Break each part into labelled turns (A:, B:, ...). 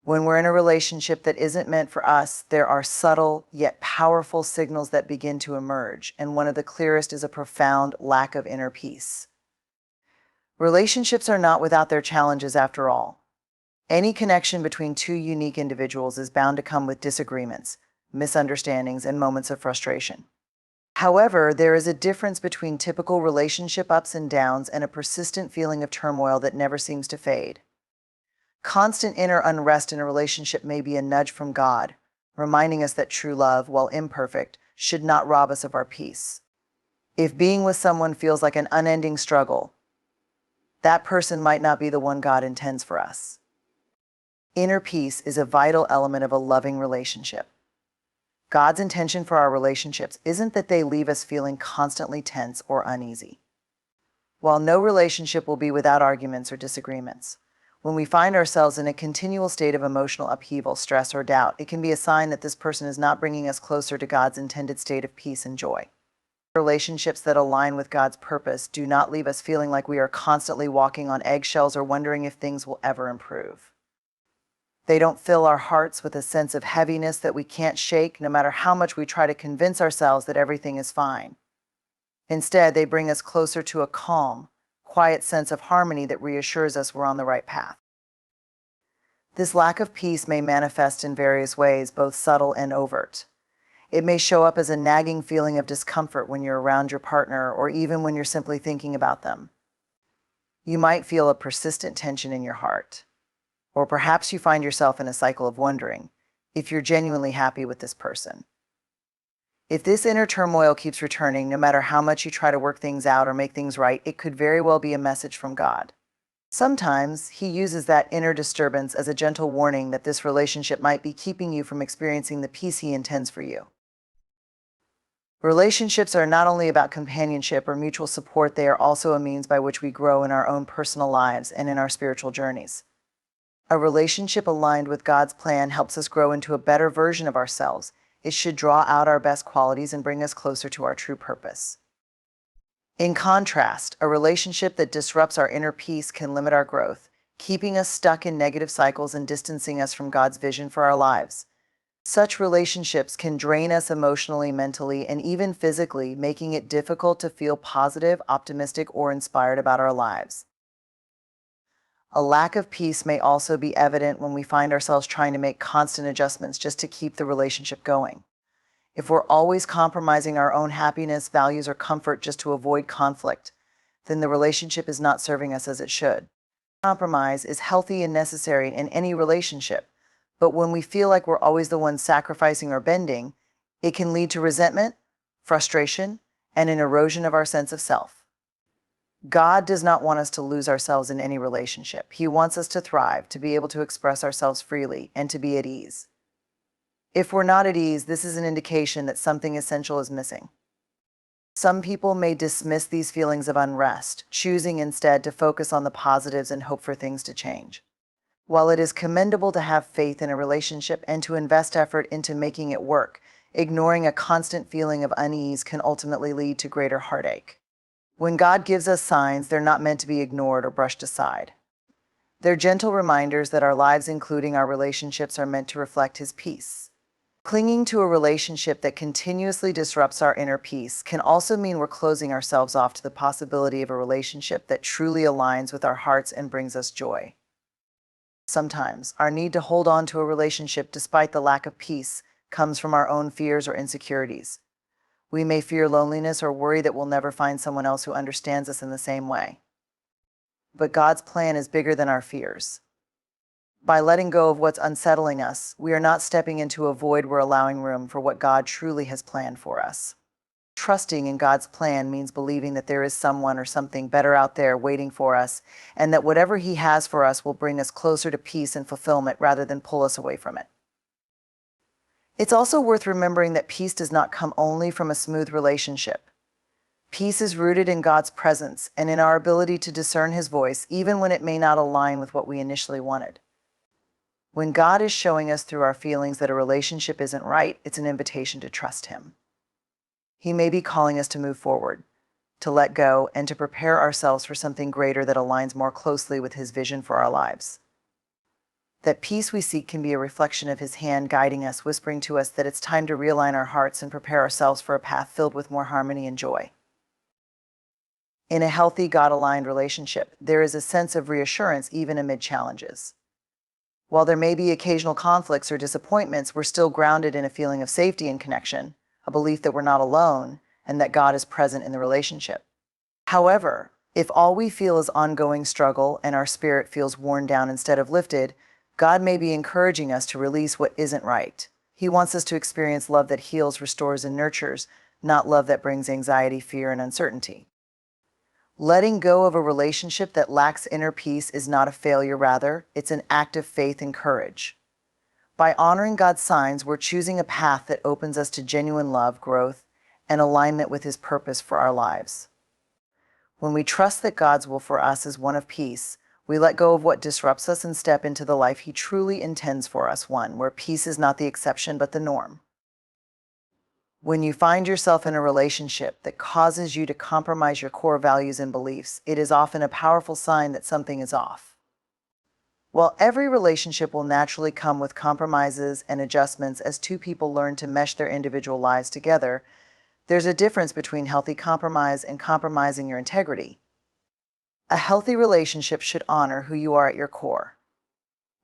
A: When we're in a relationship that isn't meant for us, there are subtle yet powerful signals that begin to emerge, and one of the clearest is a profound lack of inner peace. Relationships are not without their challenges after all. Any connection between two unique individuals is bound to come with disagreements, misunderstandings, and moments of frustration. However, there is a difference between typical relationship ups and downs and a persistent feeling of turmoil that never seems to fade. Constant inner unrest in a relationship may be a nudge from God, reminding us that true love, while imperfect, should not rob us of our peace. If being with someone feels like an unending struggle, that person might not be the one God intends for us. Inner peace is a vital element of a loving relationship. God's intention for our relationships isn't that they leave us feeling constantly tense or uneasy. While no relationship will be without arguments or disagreements, when we find ourselves in a continual state of emotional upheaval, stress, or doubt, it can be a sign that this person is not bringing us closer to God's intended state of peace and joy. Relationships that align with God's purpose do not leave us feeling like we are constantly walking on eggshells or wondering if things will ever improve. They don't fill our hearts with a sense of heaviness that we can't shake, no matter how much we try to convince ourselves that everything is fine. Instead, they bring us closer to a calm, quiet sense of harmony that reassures us we're on the right path. This lack of peace may manifest in various ways, both subtle and overt. It may show up as a nagging feeling of discomfort when you're around your partner, or even when you're simply thinking about them. You might feel a persistent tension in your heart, or perhaps you find yourself in a cycle of wondering if you're genuinely happy with this person. If this inner turmoil keeps returning, no matter how much you try to work things out or make things right, it could very well be a message from God. Sometimes He uses that inner disturbance as a gentle warning that this relationship might be keeping you from experiencing the peace He intends for you. Relationships are not only about companionship or mutual support, they are also a means by which we grow in our own personal lives and in our spiritual journeys. A relationship aligned with God's plan helps us grow into a better version of ourselves. It should draw out our best qualities and bring us closer to our true purpose. In contrast, a relationship that disrupts our inner peace can limit our growth, keeping us stuck in negative cycles and distancing us from God's vision for our lives. Such relationships can drain us emotionally, mentally, and even physically, making it difficult to feel positive, optimistic, or inspired about our lives. A lack of peace may also be evident when we find ourselves trying to make constant adjustments just to keep the relationship going. If we're always compromising our own happiness, values, or comfort just to avoid conflict, then the relationship is not serving us as it should. Compromise is healthy and necessary in any relationship, but when we feel like we're always the ones sacrificing or bending, it can lead to resentment, frustration, and an erosion of our sense of self. God does not want us to lose ourselves in any relationship. He wants us to thrive, to be able to express ourselves freely, and to be at ease. If we're not at ease, this is an indication that something essential is missing. Some people may dismiss these feelings of unrest, choosing instead to focus on the positives and hope for things to change. While it is commendable to have faith in a relationship and to invest effort into making it work, ignoring a constant feeling of unease can ultimately lead to greater heartache. When God gives us signs, they're not meant to be ignored or brushed aside. They're gentle reminders that our lives, including our relationships, are meant to reflect His peace. Clinging to a relationship that continuously disrupts our inner peace can also mean we're closing ourselves off to the possibility of a relationship that truly aligns with our hearts and brings us joy. Sometimes, our need to hold on to a relationship despite the lack of peace comes from our own fears or insecurities. We may fear loneliness or worry that we'll never find someone else who understands us in the same way. But God's plan is bigger than our fears. By letting go of what's unsettling us, we are not stepping into a void, we're allowing room for what God truly has planned for us. Trusting in God's plan means believing that there is someone or something better out there waiting for us, and that whatever He has for us will bring us closer to peace and fulfillment rather than pull us away from it. It's also worth remembering that peace does not come only from a smooth relationship. Peace is rooted in God's presence and in our ability to discern His voice, even when it may not align with what we initially wanted. When God is showing us through our feelings that a relationship isn't right, it's an invitation to trust Him. He may be calling us to move forward, to let go, and to prepare ourselves for something greater that aligns more closely with His vision for our lives. That peace we seek can be a reflection of His hand guiding us, whispering to us that it's time to realign our hearts and prepare ourselves for a path filled with more harmony and joy. In a healthy, God-aligned relationship, there is a sense of reassurance even amid challenges. While there may be occasional conflicts or disappointments, we're still grounded in a feeling of safety and connection, a belief that we're not alone and that God is present in the relationship. However, if all we feel is ongoing struggle and our spirit feels worn down instead of lifted, God may be encouraging us to release what isn't right. He wants us to experience love that heals, restores, and nurtures, not love that brings anxiety, fear, and uncertainty. Letting go of a relationship that lacks inner peace is not a failure, rather, it's an act of faith and courage. By honoring God's signs, we're choosing a path that opens us to genuine love, growth, and alignment with His purpose for our lives. When we trust that God's will for us is one of peace, we let go of what disrupts us and step into the life He truly intends for us, one where peace is not the exception but the norm. When you find yourself in a relationship that causes you to compromise your core values and beliefs, it is often a powerful sign that something is off. While every relationship will naturally come with compromises and adjustments as two people learn to mesh their individual lives together, there's a difference between healthy compromise and compromising your integrity. A healthy relationship should honor who you are at your core,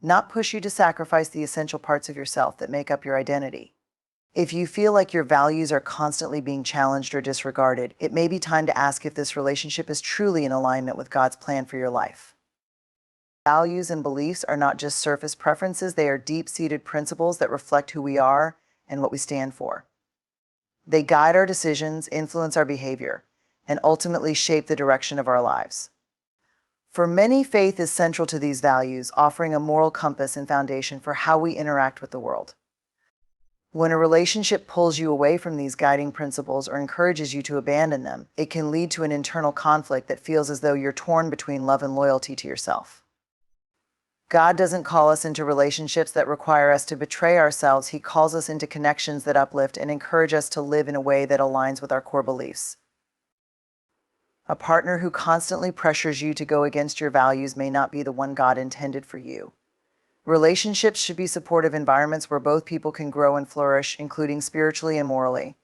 A: not push you to sacrifice the essential parts of yourself that make up your identity. If you feel like your values are constantly being challenged or disregarded, it may be time to ask if this relationship is truly in alignment with God's plan for your life. Values and beliefs are not just surface preferences, they are deep-seated principles that reflect who we are and what we stand for. They guide our decisions, influence our behavior, and ultimately shape the direction of our lives. For many, faith is central to these values, offering a moral compass and foundation for how we interact with the world. When a relationship pulls you away from these guiding principles or encourages you to abandon them, it can lead to an internal conflict that feels as though you're torn between love and loyalty to yourself. God doesn't call us into relationships that require us to betray ourselves. He calls us into connections that uplift and encourage us to live in a way that aligns with our core beliefs. A partner who constantly pressures you to go against your values may not be the one God intended for you. Relationships should be supportive environments where both people can grow and flourish, including spiritually and morally.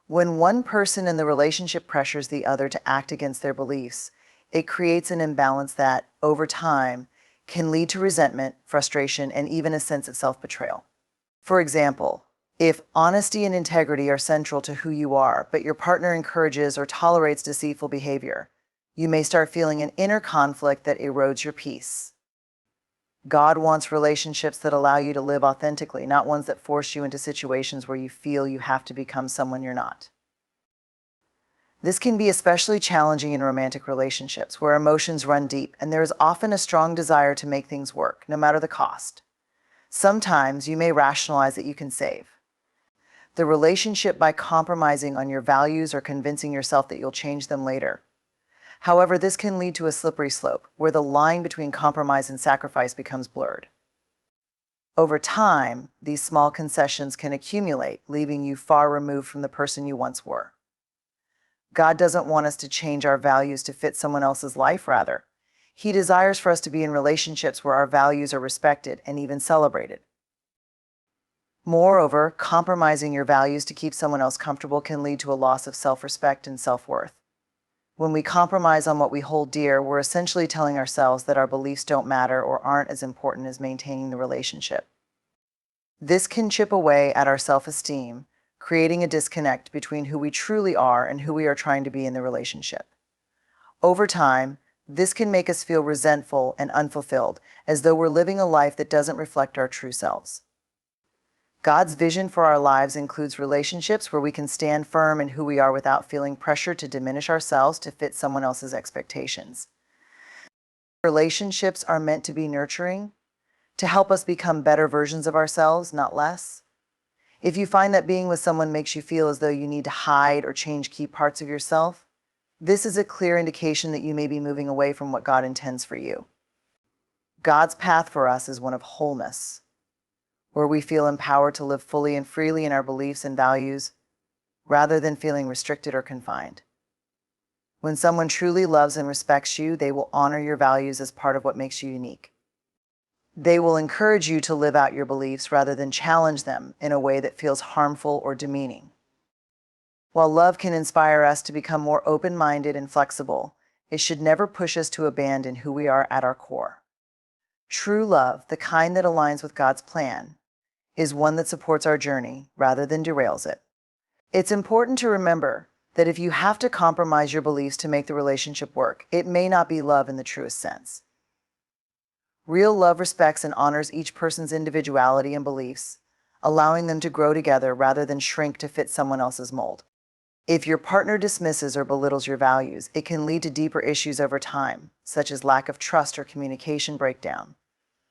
A: When one person in the relationship pressures the other to act against their beliefs, it creates an imbalance that, over time, can lead to resentment, frustration, and even a sense of self-betrayal. For example, if honesty and integrity are central to who you are, but your partner encourages or tolerates deceitful behavior, you may start feeling an inner conflict that erodes your peace. God wants relationships that allow you to live authentically, not ones that force you into situations where you feel you have to become someone you're not. This can be especially challenging in romantic relationships where emotions run deep and there is often a strong desire to make things work, no matter the cost. Sometimes you may rationalize that you can save the relationship by compromising on your values or convincing yourself that you'll change them later. However, this can lead to a slippery slope where the line between compromise and sacrifice becomes blurred. Over time, these small concessions can accumulate, leaving you far removed from the person you once were. God doesn't want us to change our values to fit someone else's life, rather. He desires for us to be in relationships where our values are respected and even celebrated. Moreover, compromising your values to keep someone else comfortable can lead to a loss of self-respect and self-worth. When we compromise on what we hold dear, we're essentially telling ourselves that our beliefs don't matter or aren't as important as maintaining the relationship. This can chip away at our self-esteem, creating a disconnect between who we truly are and who we are trying to be in the relationship. Over time, this can make us feel resentful and unfulfilled, as though we're living a life that doesn't reflect our true selves. God's vision for our lives includes relationships where we can stand firm in who we are without feeling pressure to diminish ourselves to fit someone else's expectations. Relationships are meant to be nurturing, to help us become better versions of ourselves, not less. If you find that being with someone makes you feel as though you need to hide or change key parts of yourself, this is a clear indication that you may be moving away from what God intends for you. God's path for us is one of wholeness, where we feel empowered to live fully and freely in our beliefs and values, rather than feeling restricted or confined. When someone truly loves and respects you, they will honor your values as part of what makes you unique. They will encourage you to live out your beliefs rather than challenge them in a way that feels harmful or demeaning. While love can inspire us to become more open-minded and flexible, it should never push us to abandon who we are at our core. True love, the kind that aligns with God's plan, is one that supports our journey rather than derails it. It's important to remember that if you have to compromise your beliefs to make the relationship work, it may not be love in the truest sense. Real love respects and honors each person's individuality and beliefs, allowing them to grow together rather than shrink to fit someone else's mold. If your partner dismisses or belittles your values, it can lead to deeper issues over time, such as lack of trust or communication breakdown.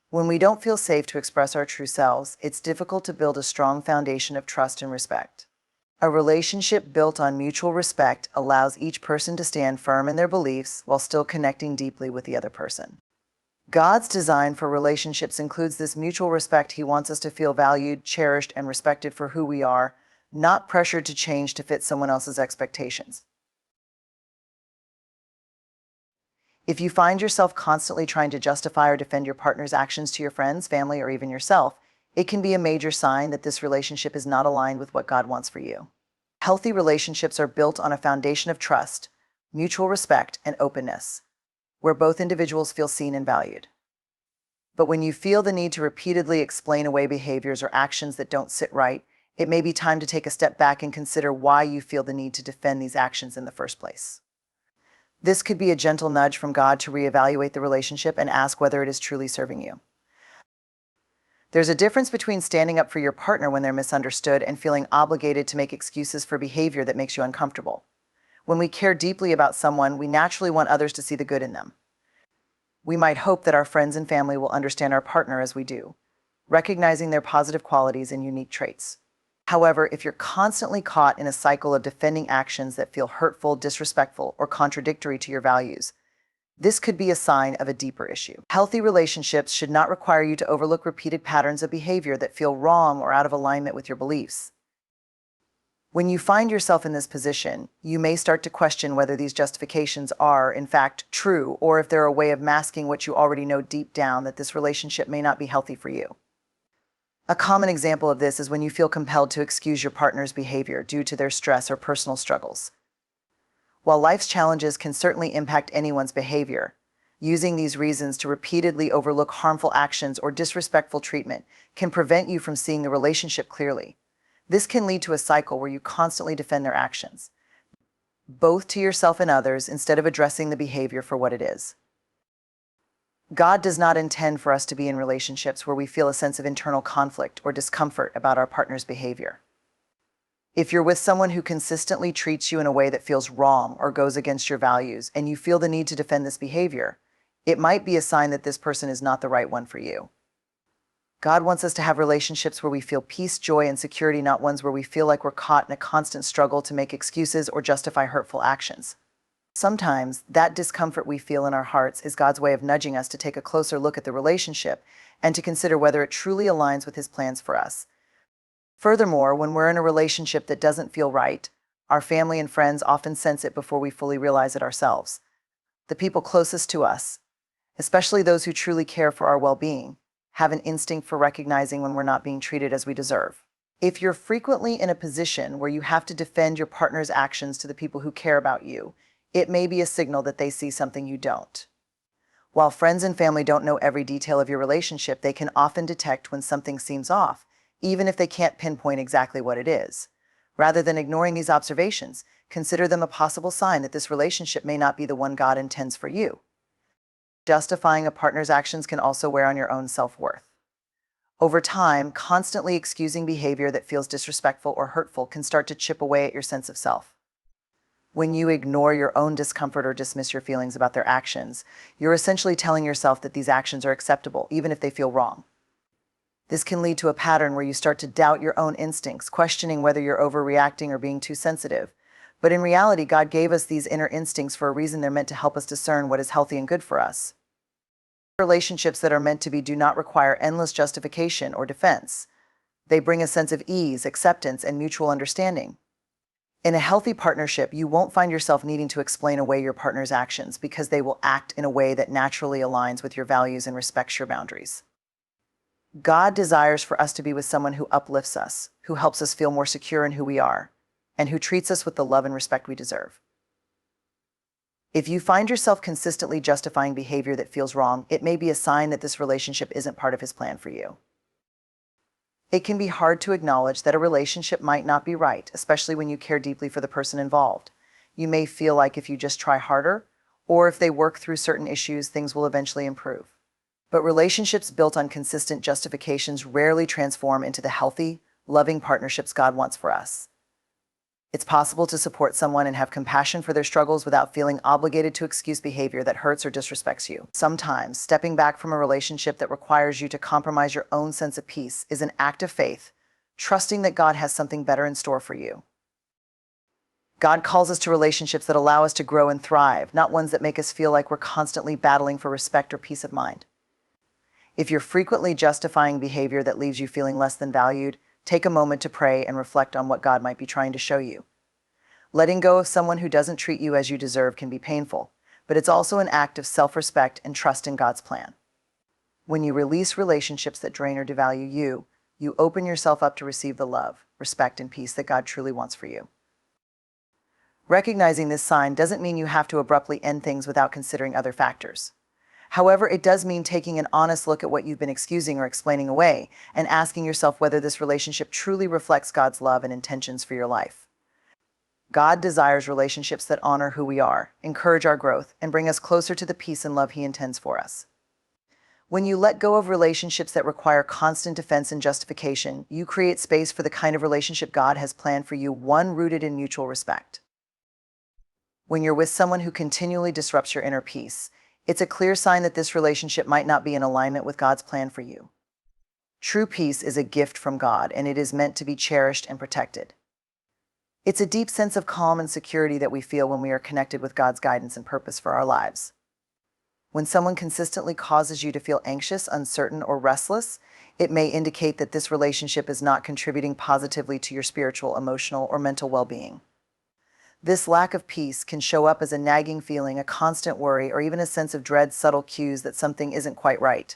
A: When we don't feel safe to express our true selves, it's difficult to build a strong foundation of trust and respect. A relationship built on mutual respect allows each person to stand firm in their beliefs while still connecting deeply with the other person. God's design for relationships includes this mutual respect. He wants us to feel valued, cherished, and respected for who we are, not pressured to change to fit someone else's expectations. If you find yourself constantly trying to justify or defend your partner's actions to your friends, family, or even yourself, it can be a major sign that this relationship is not aligned with what God wants for you. Healthy relationships are built on a foundation of trust, mutual respect, and openness, where both individuals feel seen and valued. But when you feel the need to repeatedly explain away behaviors or actions that don't sit right, it may be time to take a step back and consider why you feel the need to defend these actions in the first place. This could be a gentle nudge from God to reevaluate the relationship and ask whether it is truly serving you. There's a difference between standing up for your partner when they're misunderstood and feeling obligated to make excuses for behavior that makes you uncomfortable. When we care deeply about someone, we naturally want others to see the good in them. We might hope that our friends and family will understand our partner as we do, recognizing their positive qualities and unique traits. However, if you're constantly caught in a cycle of defending actions that feel hurtful, disrespectful, or contradictory to your values, this could be a sign of a deeper issue. Healthy relationships should not require you to overlook repeated patterns of behavior that feel wrong or out of alignment with your beliefs. When you find yourself in this position, you may start to question whether these justifications are, in fact, true, or if they're a way of masking what you already know deep down, that this relationship may not be healthy for you. A common example of this is when you feel compelled to excuse your partner's behavior due to their stress or personal struggles. While life's challenges can certainly impact anyone's behavior, using these reasons to repeatedly overlook harmful actions or disrespectful treatment can prevent you from seeing the relationship clearly. This can lead to a cycle where you constantly defend their actions, both to yourself and others, instead of addressing the behavior for what it is. God does not intend for us to be in relationships where we feel a sense of internal conflict or discomfort about our partner's behavior. If you're with someone who consistently treats you in a way that feels wrong or goes against your values, and you feel the need to defend this behavior, it might be a sign that this person is not the right one for you. God wants us to have relationships where we feel peace, joy, and security, not ones where we feel like we're caught in a constant struggle to make excuses or justify hurtful actions. Sometimes that discomfort we feel in our hearts is God's way of nudging us to take a closer look at the relationship and to consider whether it truly aligns with His plans for us. Furthermore, when we're in a relationship that doesn't feel right, our family and friends often sense it before we fully realize it ourselves. The people closest to us, especially those who truly care for our well-being, have an instinct for recognizing when we're not being treated as we deserve. If you're frequently in a position where you have to defend your partner's actions to the people who care about you, it may be a signal that they see something you don't. While friends and family don't know every detail of your relationship, they can often detect when something seems off, even if they can't pinpoint exactly what it is. Rather than ignoring these observations, consider them a possible sign that this relationship may not be the one God intends for you. Justifying a partner's actions can also wear on your own self-worth. Over time, constantly excusing behavior that feels disrespectful or hurtful can start to chip away at your sense of self. When you ignore your own discomfort or dismiss your feelings about their actions, you're essentially telling yourself that these actions are acceptable, even if they feel wrong. This can lead to a pattern where you start to doubt your own instincts, questioning whether you're overreacting or being too sensitive. But in reality, God gave us these inner instincts for a reason. They're meant to help us discern what is healthy and good for us. Relationships that are meant to be do not require endless justification or defense. They bring a sense of ease, acceptance, and mutual understanding. In a healthy partnership, you won't find yourself needing to explain away your partner's actions because they will act in a way that naturally aligns with your values and respects your boundaries. God desires for us to be with someone who uplifts us, who helps us feel more secure in who we are, and who treats us with the love and respect we deserve. If you find yourself consistently justifying behavior that feels wrong, it may be a sign that this relationship isn't part of His plan for you. It can be hard to acknowledge that a relationship might not be right, especially when you care deeply for the person involved. You may feel like if you just try harder, or if they work through certain issues, things will eventually improve. But relationships built on consistent justifications rarely transform into the healthy, loving partnerships God wants for us. It's possible to support someone and have compassion for their struggles without feeling obligated to excuse behavior that hurts or disrespects you. Sometimes, stepping back from a relationship that requires you to compromise your own sense of peace is an act of faith, trusting that God has something better in store for you. God calls us to relationships that allow us to grow and thrive, not ones that make us feel like we're constantly battling for respect or peace of mind. If you're frequently justifying behavior that leaves you feeling less than valued, take a moment to pray and reflect on what God might be trying to show you. Letting go of someone who doesn't treat you as you deserve can be painful, but it's also an act of self-respect and trust in God's plan. When you release relationships that drain or devalue you, you open yourself up to receive the love, respect, and peace that God truly wants for you. Recognizing this sign doesn't mean you have to abruptly end things without considering other factors. However, it does mean taking an honest look at what you've been excusing or explaining away and asking yourself whether this relationship truly reflects God's love and intentions for your life. God desires relationships that honor who we are, encourage our growth, and bring us closer to the peace and love He intends for us. When you let go of relationships that require constant defense and justification, you create space for the kind of relationship God has planned for you, one rooted in mutual respect. When you're with someone who continually disrupts your inner peace, it's a clear sign that this relationship might not be in alignment with God's plan for you. True peace is a gift from God, and it is meant to be cherished and protected. It's a deep sense of calm and security that we feel when we are connected with God's guidance and purpose for our lives. When someone consistently causes you to feel anxious, uncertain, or restless, it may indicate that this relationship is not contributing positively to your spiritual, emotional, or mental well-being. This lack of peace can show up as a nagging feeling, a constant worry, or even a sense of dread, subtle cues that something isn't quite right.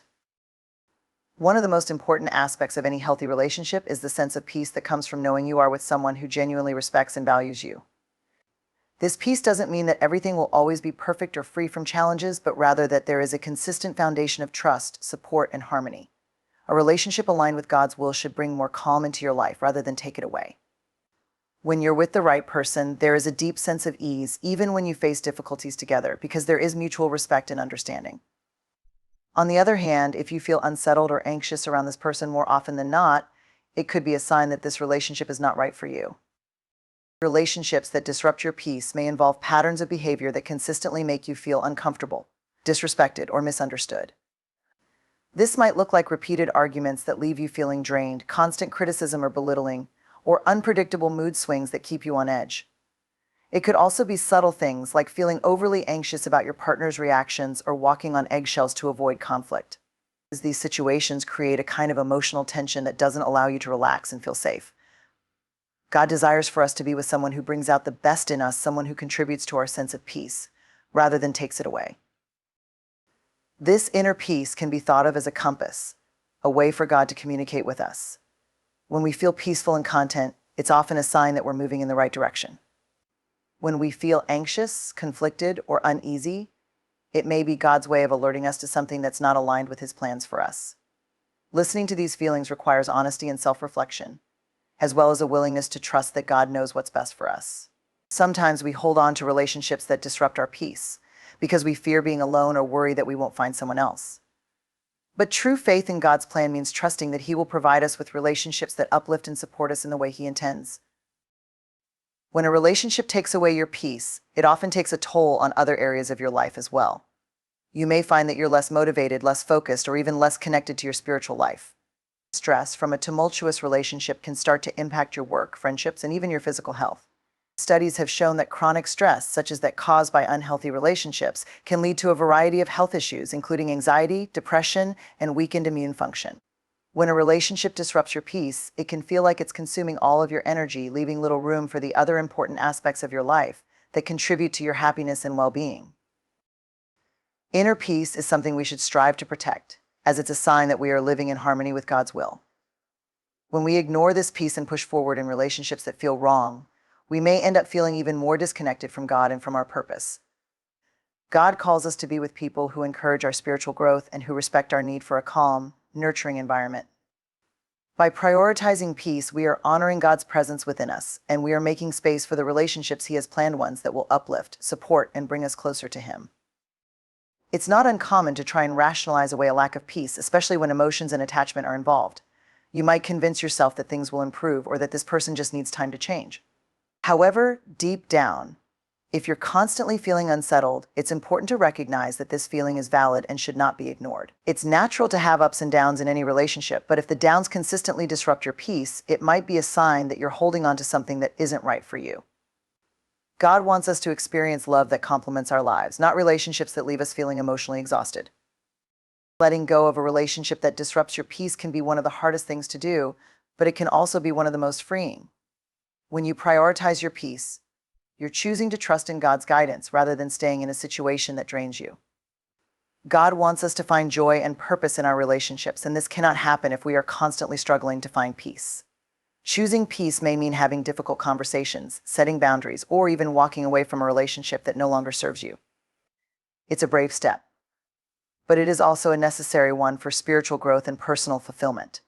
A: One of the most important aspects of any healthy relationship is the sense of peace that comes from knowing you are with someone who genuinely respects and values you. This peace doesn't mean that everything will always be perfect or free from challenges, but rather that there is a consistent foundation of trust, support, and harmony. A relationship aligned with God's will should bring more calm into your life rather than take it away. When you're with the right person, there is a deep sense of ease, even when you face difficulties together, because there is mutual respect and understanding. On the other hand, if you feel unsettled or anxious around this person more often than not, it could be a sign that this relationship is not right for you. Relationships that disrupt your peace may involve patterns of behavior that consistently make you feel uncomfortable, disrespected, or misunderstood. This might look like repeated arguments that leave you feeling drained, constant criticism or belittling, or unpredictable mood swings that keep you on edge. It could also be subtle things like feeling overly anxious about your partner's reactions or walking on eggshells to avoid conflict. These situations create a kind of emotional tension that doesn't allow you to relax and feel safe. God desires for us to be with someone who brings out the best in us, someone who contributes to our sense of peace, rather than takes it away. This inner peace can be thought of as a compass, a way for God to communicate with us. When we feel peaceful and content, it's often a sign that we're moving in the right direction. When we feel anxious, conflicted, or uneasy, it may be God's way of alerting us to something that's not aligned with His plans for us. Listening to these feelings requires honesty and self-reflection, as well as a willingness to trust that God knows what's best for us. Sometimes we hold on to relationships that disrupt our peace because we fear being alone or worry that we won't find someone else. But true faith in God's plan means trusting that He will provide us with relationships that uplift and support us in the way He intends. When a relationship takes away your peace, it often takes a toll on other areas of your life as well. You may find that you're less motivated, less focused, or even less connected to your spiritual life. Stress from a tumultuous relationship can start to impact your work, friendships, and even your physical health. Studies have shown that chronic stress, such as that caused by unhealthy relationships, can lead to a variety of health issues, including anxiety, depression, and weakened immune function. When a relationship disrupts your peace, it can feel like it's consuming all of your energy, leaving little room for the other important aspects of your life that contribute to your happiness and well-being. Inner peace is something we should strive to protect. as it's a sign that we are living in harmony with God's will. When we ignore this peace and push forward in relationships that feel wrong, we may end up feeling even more disconnected from God and from our purpose. God calls us to be with people who encourage our spiritual growth and who respect our need for a calm, nurturing environment. By prioritizing peace, we are honoring God's presence within us, and we are making space for the relationships He has planned, ones that will uplift, support, and bring us closer to Him. It's not uncommon to try and rationalize away a lack of peace, especially when emotions and attachment are involved. You might convince yourself that things will improve or that this person just needs time to change. However, deep down, if you're constantly feeling unsettled, it's important to recognize that this feeling is valid and should not be ignored. It's natural to have ups and downs in any relationship, but if the downs consistently disrupt your peace, it might be a sign that you're holding on to something that isn't right for you. God wants us to experience love that complements our lives, not relationships that leave us feeling emotionally exhausted. Letting go of a relationship that disrupts your peace can be one of the hardest things to do, but it can also be one of the most freeing. When you prioritize your peace, you're choosing to trust in God's guidance rather than staying in a situation that drains you. God wants us to find joy and purpose in our relationships, and this cannot happen if we are constantly struggling to find peace. Choosing peace may mean having difficult conversations, setting boundaries, or even walking away from a relationship that no longer serves you. It's a brave step, but it is also a necessary one for spiritual growth and personal fulfillment.